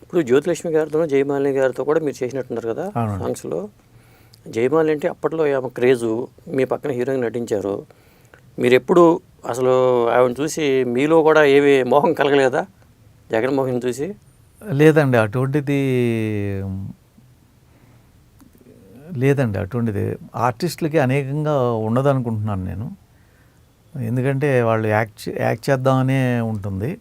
ఇప్పుడు జ్యోతిలక్ష్మి గారితో జయమాలిని గారితో కూడా మీరు చేసినట్టున్నారు కదా సాంగ్స్లో. జయమాలిని అంటే అప్పట్లో ఆమె క్రేజు, మీ పక్కన హీరోయిన్ నటించారు. మీరు ఎప్పుడు అసలు ఆవిడని చూసి మీలో కూడా ఏమి మోహం కలగలేదా జగన్మోహన్ చూసి? లేదండి, అటువంటిది ఆర్టిస్టులకి అనేకంగా ఉండదనుకుంటున్నాను నేను. ఎందుకంటే వాళ్ళు యాక్ట్ చేద్దామనే ఉంటుంది.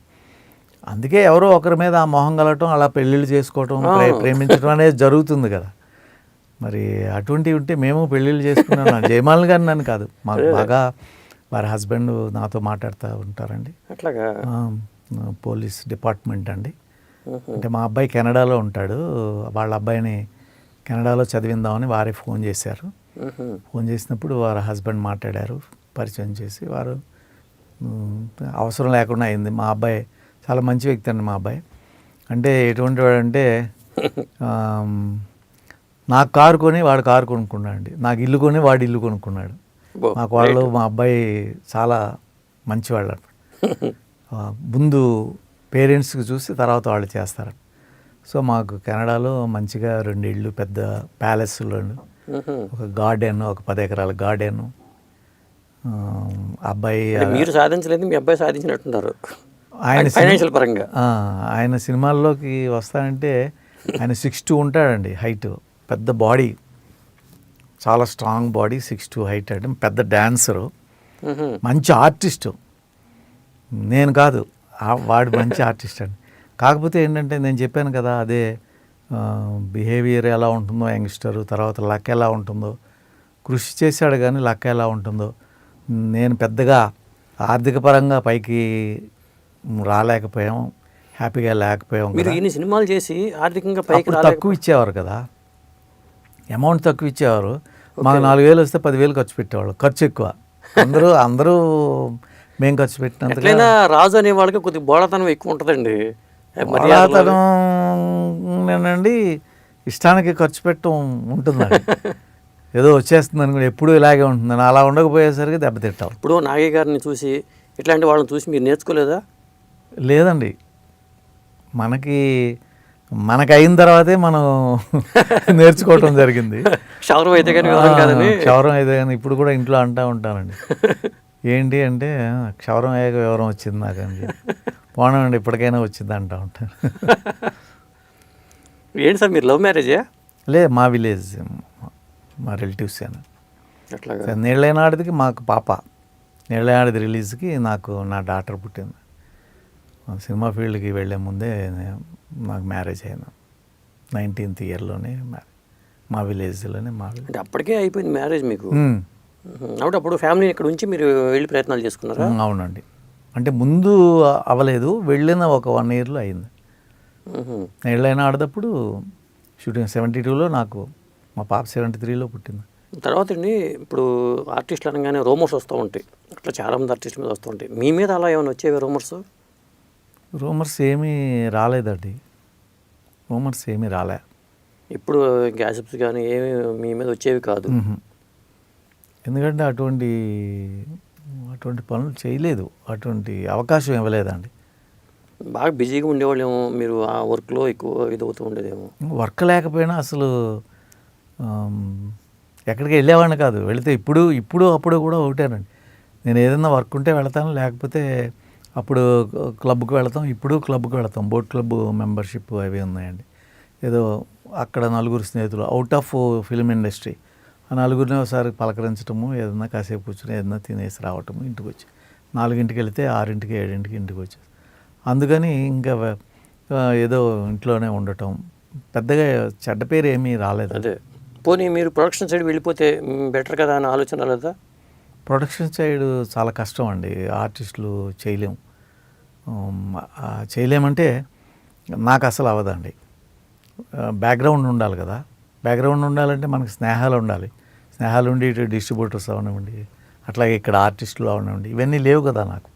అందుకే ఎవరో ఒకరి మీద ఆ మొహం కలగటం, అలా పెళ్ళిళ్ళు చేసుకోవటం, ప్రేమించడం అనేది జరుగుతుంది కదా. మరి అటువంటివి ఉంటే మేము పెళ్ళిళ్ళు చేసుకున్నాను. జయమాలిని గారిని నన్ను కాదు, మాకు బాగా వారి హస్బెండ్ నాతో మాట్లాడుతూ ఉంటారండి. అట్లాగా పోలీస్ డిపార్ట్మెంట్ అండి. అంటే మా అబ్బాయి కెనడాలో ఉంటాడు, వాళ్ళ అబ్బాయిని కెనడాలో చదివిందామని వారే ఫోన్ చేశారు. ఫోన్ చేసినప్పుడు వారి హస్బెండ్ మాట్లాడారు, పరిచయం చేసి. వారు అవసరం లేకుండా అయింది. మా అబ్బాయి చాలా మంచి వ్యక్తి అండి. మా అబ్బాయి అంటే ఎటువంటి వాడంటే, నాకు కారు కొని వాడు కారు కొనుక్కున్నాడు అండి, నాకు ఇల్లు కొని వాడు ఇల్లు కొనుక్కున్నాడు. మాకు వాళ్ళు, మా అబ్బాయి చాలా మంచివాళ్ళు. ముందు పేరెంట్స్కి చూసి తర్వాత వాళ్ళు చేస్తారు. సో మాకు కెనడాలో మంచిగా 2 ఇళ్ళు, పెద్ద ప్యాలెస్లో, ఒక గార్డెన్, ఒక 10 ఎకరాల గార్డెన్. అబ్బాయి మీరు సాధించలేదు, మీ అబ్బాయి సాధించినట్టున్నారు ఆయన ఫైనాన్షియల్ పరంగా. ఆయన సినిమాల్లోకి వస్తానంటే ఆయన 6'2" ఉంటాడండి హైట్, పెద్ద బాడీ, చాలా స్ట్రాంగ్ బాడీ, 6'2" హైట్ అంటే పెద్ద డాన్సరు, మంచి ఆర్టిస్టు. నేను కాదు, వాడు మంచి ఆర్టిస్ట్ అండి. కాకపోతే ఏంటంటే నేను చెప్పాను కదా, అదే బిహేవియర్ ఎలా ఉంటుందో యంగ్స్టరు, తర్వాత లక్ ఎలా ఉంటుందో, కృషి చేశాడు కానీ లక్ ఎలా ఉంటుందో. నేను పెద్దగా ఆర్థిక పరంగా పైకి రాలేకపోయాం, హ్యాపీగా లేకపోయాం. మీరు ఇన్ని సినిమాలు చేసి ఆర్థికంగా పైకి తక్కువ ఇచ్చేవారు కదా, అమౌంట్ తక్కువ ఇచ్చేవారు. మాకు 4,000 వస్తే 10,000 ఖర్చు పెట్టేవాళ్ళు, ఖర్చు ఎక్కువ. అందరూ మేము ఖర్చు పెట్టినంత. రాజు అనే వాళ్ళకి కొద్దిగా బోళతనం ఎక్కువ ఉంటుందండి. నేనండి ఇష్టానికి ఖర్చు పెట్టడం ఉంటుందండి. ఏదో వచ్చేస్తుంది అనుకుని ఎప్పుడు ఇలాగే ఉంటుందని, అలా ఉండకపోయేసరికి దెబ్బతింటాం. ఇప్పుడు నాగయ్య గారిని చూసి, ఇట్లాంటి వాళ్ళని చూసి మీరు నేర్చుకోలేదా? లేదండి, మనకి అయిన తర్వాతే మనం నేర్చుకోవటం జరిగింది. క్షౌరం అయితే కానీ ఇప్పుడు కూడా ఇంట్లో అంటూ ఉంటానండి. ఏంటి అంటే, క్షౌరం అయ్యాక వివరం వచ్చింది నాకండి, పోనండి ఇప్పటికైనా వచ్చింది అంటూ ఉంటాను. ఏంటి సార్, మీరు లవ్ మ్యారేజా? లేదు, మా విలేజ్, మా రిలేటివ్స్ అని. అట్లా నీళ్ళైనాడికి మాకు పాప, నీళ్ళైనాడిది రిలీజ్కి నాకు నా డాటర్ పుట్టింది. సినిమా ఫీల్డ్కి వెళ్ళే ముందే నాకు మ్యారేజ్ అయింది, 19th ఇయర్లోనే మా విలేజ్లోనే. అంటే అప్పటికే అయిపోయింది మ్యారేజ్ మీకు? అప్పుడు ఫ్యామిలీ ఇక్కడ ఉంచి మీరు వెళ్ళి ప్రయత్నాలు చేసుకున్నారా? అవునండి, అంటే ముందు అవ్వలేదు, వెళ్ళిన ఒక 1 yearలో అయింది. నీళ్ళైనా ఆడేటప్పుడు షూటింగ్ 72లో, నాకు మా పాప 73లో పుట్టింది. తర్వాత అండి, ఇప్పుడు ఆర్టిస్టులు అనగానే రూమర్స్ వస్తూ ఉంటాయి, అట్లా చాలామంది ఆర్టిస్టుల మీద వస్తూ ఉంటాయి. మీ మీద అలా ఏమైనా వచ్చేవి రూమర్స్ ఏమీ రాలేదండి, రూమర్స్ ఏమీ రాలే. ఇప్పుడు గ్యాసిప్స్ కానీ ఏమి మీ మీద వచ్చేవి కాదు? ఎందుకంటే అటువంటి పనులు చేయలేదు, అటువంటి అవకాశం ఇవ్వలేదండి. బాగా బిజీగా ఉండేవాళ్ళేమో మీరు, ఆ వర్క్లో ఎక్కువ ఇదవుతూ ఉండేదేమో. వర్క్ లేకపోయినా అసలు ఎక్కడికి వెళ్ళేవాడిని కాదు. వెళితే అప్పుడు కూడా ఒకటేనండి, నేను ఏదైనా వర్క్ ఉంటే వెళతాను, లేకపోతే అప్పుడు క్లబ్కి వెళతాం. ఇప్పుడు క్లబ్కి వెళతాం, బోట్ క్లబ్ మెంబర్షిప్ అవి ఉన్నాయండి. ఏదో అక్కడ 4 స్నేహితులు అవుట్ ఆఫ్ ఫిల్మ్ ఇండస్ట్రీ, ఆ 4 ఒకసారి పలకరించడము, ఏదన్నా కాసేపు కూర్చొని ఏదన్నా తినేసి రావటము, ఇంటికి వచ్చి 4ంటికి వెళితే 6ంటికి 7ంటికి ఇంటికి వచ్చేసి. అందుకని ఇంకా ఏదో ఇంట్లోనే ఉండటం, పెద్దగా చెడ్డ పేరు ఏమీ రాలేదు. అదే, పోనీ మీరు ప్రొడక్షన్ సైడ్ వెళ్ళిపోతే బెటర్ కదా అని ఆలోచన లేదా? ప్రొడక్షన్ సైడ్ చాలా కష్టం అండి, ఆర్టిస్టులు చేయలేమంటే నాకు అసలు అవ్వదండి. బ్యాక్గ్రౌండ్ ఉండాలి కదా, బ్యాక్గ్రౌండ్ ఉండాలంటే మనకి స్నేహాలు ఉండాలి. స్నేహాలు ఉండి ఇటు డిస్ట్రిబ్యూటర్స్ అవనివ్వండి, అట్లాగే ఇక్కడ ఆర్టిస్టులు అవనివ్వండి, ఇవన్నీ లేవు కదా. నాకు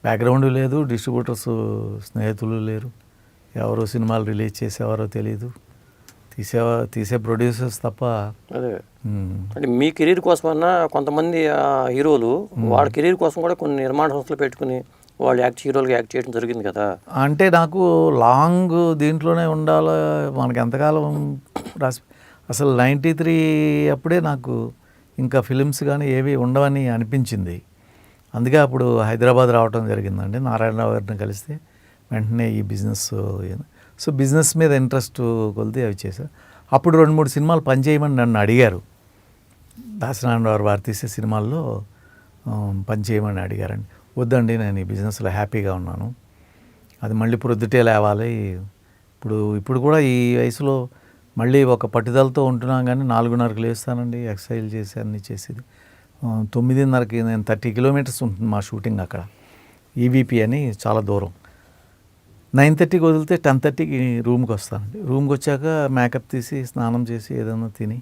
బ్యాక్గ్రౌండ్ లేదు, డిస్ట్రిబ్యూటర్స్ స్నేహితులు లేరు, ఎవరో సినిమాలు రిలీజ్ చేసేవారో తెలియదు, తీసే ప్రొడ్యూసర్స్ తప్ప. అదే, అంటే మీ కెరీర్ కోసమన్నా కొంతమంది హీరోలు వాళ్ళ కెరీర్ కోసం కూడా కొన్ని నిర్మాణ సంస్థలు పెట్టుకుని వాళ్ళు హీరోలుగా యాక్ట్ చేయడం జరిగింది కదా. అంటే నాకు లాంగ్ దీంట్లోనే ఉండాలి, మనకి ఎంతకాలం రాసి అసలు 93 అప్పుడే నాకు ఇంకా ఫిలిమ్స్ కానీ ఏవి ఉండవని అనిపించింది. అందుకే అప్పుడు హైదరాబాద్ రావడం జరిగిందండి. నారాయణరావు గారిని కలిస్తే వెంటనే ఈ బిజినెస్, సో బిజినెస్ మీద ఇంట్రెస్ట్ కొలితే అవి చేశారు. అప్పుడు 2-3 సినిమాలు పనిచేయమని నన్ను అడిగారు. దాసనారాయణరావు వారు తీసే సినిమాల్లో పనిచేయమని అడిగారండి. వద్దండి, నేను ఈ బిజినెస్లో హ్యాపీగా ఉన్నాను, అది మళ్ళీ ప్రొద్దుటే లేవాలి. ఇప్పుడు కూడా ఈ వయసులో మళ్ళీ ఒక పట్టుదలతో ఉంటున్నాం, కానీ 4:30కి లేస్తానండి, ఎక్సర్సైజ్ చేసి అన్నీ చేసేది. 9:30కి నేను 30 కిలోమీటర్స్ ఉంటుంది మా షూటింగ్ అక్కడ, ఈవీపీ అని చాలా దూరం. 9:30కి వదిలితే 10:30కి రూమ్కి వస్తానండి. రూమ్కి వచ్చాక మేకప్ తీసి స్నానం చేసి ఏదైనా తిని.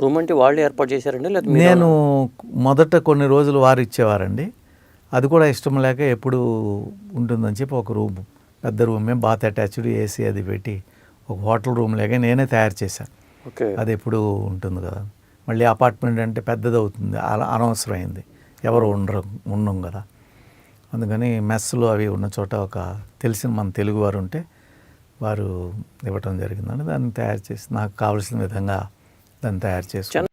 రూమ్ అంటే వాళ్ళు ఏర్పాటు చేశారండి లేదా నేను మొదట కొన్ని రోజులు వారు ఇచ్చేవారండి, అది కూడా ఇష్టం లేక ఎప్పుడు ఉంటుందని చెప్పి ఒక రూమ్, పెద్ద రూమే, బాత్ అటాచ్డ్, ఏసీ అది పెట్టి ఒక హోటల్ రూమ్ లాగా నేనే తయారు చేశాను. ఓకే. అది ఎప్పుడు ఉంటుంది కదా, మళ్ళీ అపార్ట్మెంట్ అంటే పెద్దది అవుతుంది, అనవసరమైంది, ఎవరు ఉండం కదా. అందుకని మెస్సులు అవి ఉన్న చోట ఒక తెలిసిన మన తెలుగు వారు ఉంటే వారు ఇవ్వటం జరిగిందండి. దాన్ని తయారు చేసి నాకు కావలసిన విధంగా దాన్ని తయారు చేసుకున్నాను.